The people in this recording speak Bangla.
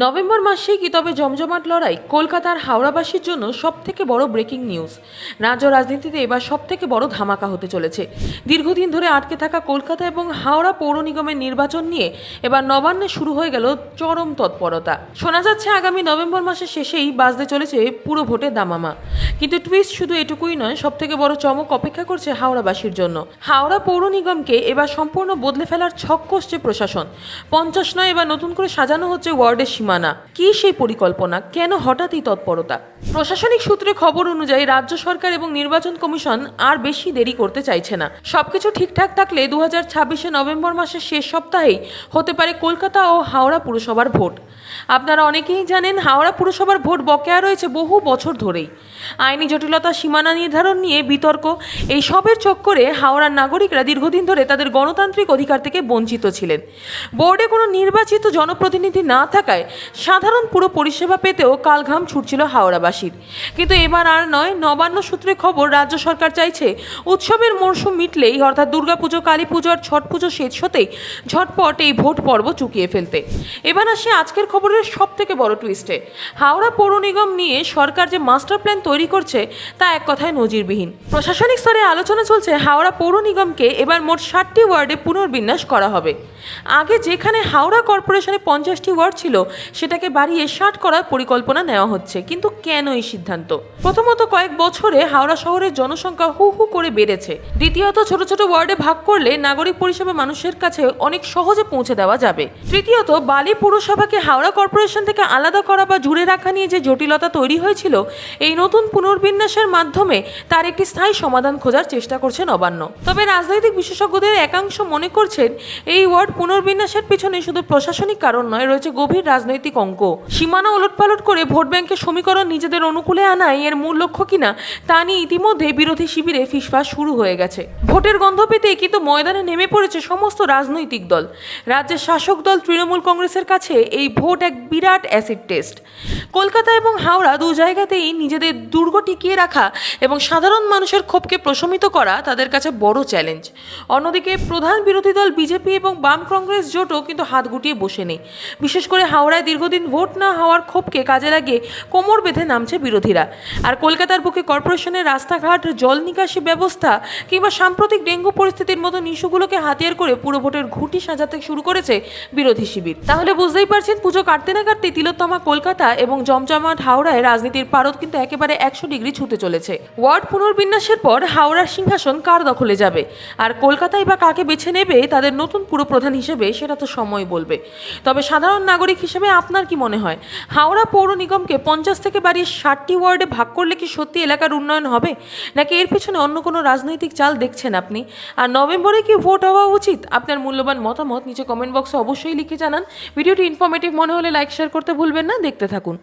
নভেম্বর মাসেই কি তবে জমজমাট লড়াই? কলকাতার হাওড়াবাসীর জন্য সবথেকে বড় ব্রেকিং নিউজ। রাজ্য রাজনীতিতে এবার সবথেকে বড় ধামাকা হতে চলেছে। দীর্ঘদিন ধরে আটকে থাকা কলকাতা এবং হাওড়া পৌর নিগমের নির্বাচন নিয়ে এবার নবান্নে শুরু হয়ে গেল চরম তৎপরতা। শোনা যাচ্ছে আগামী নভেম্বর মাসের শেষেই বাজতে চলেছে পুরো ভোটের দামামা। কিন্তু টুইস্ট শুধু এটুকুই নয়, সবথেকে বড় চমক অপেক্ষা করছে হাওড়াবাসীর জন্য। হাওড়া পৌর নিগমকে এবার সম্পূর্ণ বদলে ফেলার ছক কষছে প্রশাসন। 50 নয়, এবার নতুন করে সাজানো হচ্ছে ওয়ার্ডের সীমানা। কি সেই পরিকল্পনা? কেন হঠাৎ এই তৎপরতা? প্রশাসনিক সূত্রে খবর অনুযায়ী রাজ্য সরকার এবং নির্বাচন কমিশন আর বেশি দেরি করতে চাইছে না। সবকিছু ঠিকঠাক থাকলে 2026 নভেম্বর মাসের শেষ সপ্তাহেই হতে পারে কলকাতা ও হাওড়া পুরসভার ভোট। আপনারা অনেকেই জানেন, হাওড়া পুরসভার ভোট বকেয়া রয়েছে বহু বছর ধরেই। আইনি জটিলতা, সীমানা নির্ধারণ নিয়ে বিতর্ক, এই সবের চক্করে হাওড়ার নাগরিকরা দীর্ঘদিন ধরে তাদের গণতান্ত্রিক অধিকার থেকে বঞ্চিত ছিলেন। বোর্ডে কোনো নির্বাচিত জনপ্রতিনিধি না থাকায় সাধারণ পুরো পরিষেবা পেতেও কালঘাম ছুটছিল হাওড়াবাসীর। কিন্তু এবার আর নয়। নবান্ন সূত্রে খবর, রাজ্য সরকার চাইছে উৎসবের মরশুম মিটলেই, অর্থাৎ দুর্গাপুজো, কালী পুজো আর ছট পুজো শেষ হতেই ঝটপট এই ভোট পর্ব চুকিয়ে ফেলতে। এবার আসে আজকের খবরের সব থেকে বড় টুইস্টে। হাওড়া পৌর নিগম নিয়ে সরকার যে মাস্টার প্ল্যান তৈরি করছে তা এক কথায় নজিরবিহীন। প্রশাসনিক স্তরে আলোচনা চলছে হাওড়া পৌর নিগমকে এবার মোট 60টি ওয়ার্ডে পুনর্বিন্যাস করা হবে। আগে যেখানে হাওড়া কর্পোরেশনে 50টি ওয়ার্ড ছিল, সেটাকে বাড়িয়ে 60 করার পরিকল্পনা নেওয়া হচ্ছে। কিন্তু কেন এই সিদ্ধান্ত? প্রথমত, কয়েক বছরে হাওড়া শহরের জনসংখ্যা হু হু করে বেড়েছে। দ্বিতীয়ত, ছোট ছোট ওয়ার্ডে ভাগ করলে নাগরিক পরিষেবা মানুষের কাছে অনেক সহজে পৌঁছে দেওয়া যাবে। তৃতীয়ত, বালি পুরসভাকে হাওড়া কর্পোরেশন থেকে আলাদা করা বা জুড়ে রাখা নিয়ে যে জটিলতা তৈরি হয়েছিল, এই নতুন পুনর্বিন্যাসের মাধ্যমে তার একটি স্থায়ী সমাধান খোঁজার চেষ্টা করছে নবান্ন। তবে রাজনৈতিক বিশেষজ্ঞদের একাংশ মনে করছেন, এই ওয়ার্ড পুনর্বিন্যাসের পিছনে শুধু প্রশাসনিক কারণ নয়, রয়েছে গভীর রাজনৈতিক অঙ্ক। সীমানা ওলটপালট করে ভোট ব্যাংকের সমীকরণ নিজেদের অনুকূলে আনাই এর মূল লক্ষ্য কিনা তা নিয়ে ইতিমধ্যে বিরোধী শিবিরে ফিসফাস শুরু হয়ে গেছে। ভোটের গন্ধ পেতেই কিন্তু ময়দানে নেমে পড়েছে সমস্ত রাজনৈতিক দল। রাজ্যের শাসক দল তৃণমূল কংগ্রেসের কাছে এই ভোট এক বিরাট অ্যাসিড টেস্ট। কলকাতা এবং হাওড়া দু জায়গাতেই নিজেদের দুর্গ টিকিয়ে রাখা এবং সাধারণ মানুষের ক্ষোভকে প্রশমিত করা তাদের কাছে বড় চ্যালেঞ্জ। অন্যদিকে প্রধান বিরোধী দল বিজেপি এবং বাম কংগ্রেস জোটও কিন্তু হাত গুটিয়ে বসে নেই। বিশেষ করে হাওড়ায় দীর্ঘদিন ভোট না হওয়ার ক্ষোভকে কাজে লাগিয়ে কোমর বেঁধে নামছে বিরোধীরা। আর কলকাতার বুকে কর্পোরেশনের রাস্তাঘাট, জল নিকাশি ব্যবস্থা কিংবা সাম্প্রতিক ডেঙ্গু পরিস্থিতির মতো ইস্যুগুলোকে হাতিয়ার করে পুরো ভোটের ঘুঁটি সাজাতে শুরু করেছে বিরোধী শিবির। তাহলে বুঝতেই পারছেন, পুজো কাটতে না কাটতেই তিলোত্তমা কলকাতা এবং জমজমাট হাওড়ায় রাজনীতির পারদ কিন্তু একেবারে 100 ডিগ্রি ছুঁতে চলেছে। ওয়ার্ড পুনর্বিন্যাসের পর হাওড়ার সিংহাসন কার দখলে যাবে, আর কলকাতায় বা কাকে বেছে নেবে তাদের নতুন পুরপ্রধান হিসেবে, সেটা তো সময় বলবে। তবে সাধারণ নাগরিক হিসেবে আপনার কি মনে হয়, হাওড়া পৌর নিগমকে 50 থেকে বাড়িয়ে 60টি ওয়ার্ডে ভাগ করলে কি সত্যি এলাকার উন্নয়ন হবে, নাকি এর পিছনে অন্য কোনো রাজনৈতিক চাল দেখছেন আপনি? আর নভেম্বরে কি ভোট হওয়া উচিত? আপনার মূল্যবান মতামত নিচে কমেন্ট বক্সে অবশ্যই লিখে জানান। ভিডিওটি ইনফরমেটিভ মনে হলে লাইক শেয়ার করতে ভুলবেন না। দেখতে থাকুন।